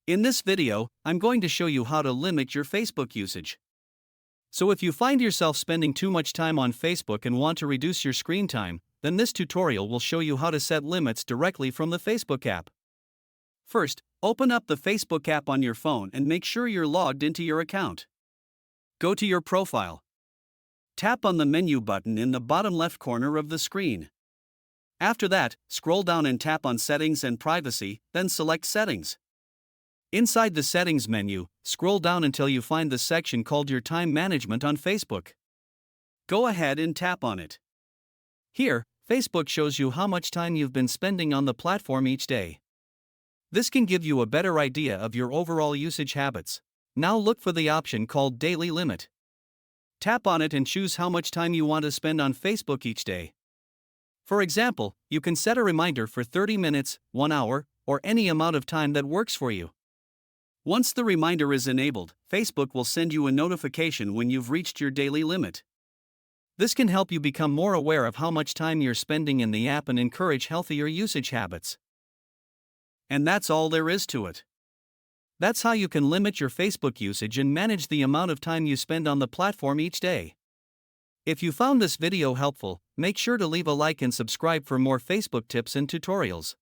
In this video, I'm going to show you how to limit your Facebook usage. So if you find yourself spending too much time on Facebook and want to reduce your screen time, then this tutorial will show you how to set limits directly from the Facebook app. First, open up the Facebook app on your phone and make sure you're logged into your account. Go to your profile. Tap on the menu button in the bottom left corner of the screen. After that, scroll down and tap on Settings and Privacy, then select Settings. Inside the Settings menu, scroll down until you find the section called Your Time Management on Facebook. Go ahead and tap on it. Here, Facebook shows you how much time you've been spending on the platform each day. This can give you a better idea of your overall usage habits. Now look for the option called Daily Limit. Tap on it and choose how much time you want to spend on Facebook each day. For example, you can set a reminder for 30 minutes, 1 hour, or any amount of time that works for you. Once the reminder is enabled, Facebook will send you a notification when you've reached your daily limit. This can help you become more aware of how much time you're spending in the app and encourage healthier usage habits. And that's all there is to it. That's how you can limit your Facebook usage and manage the amount of time you spend on the platform each day. If you found this video helpful, make sure to leave a like and subscribe for more Facebook tips and tutorials.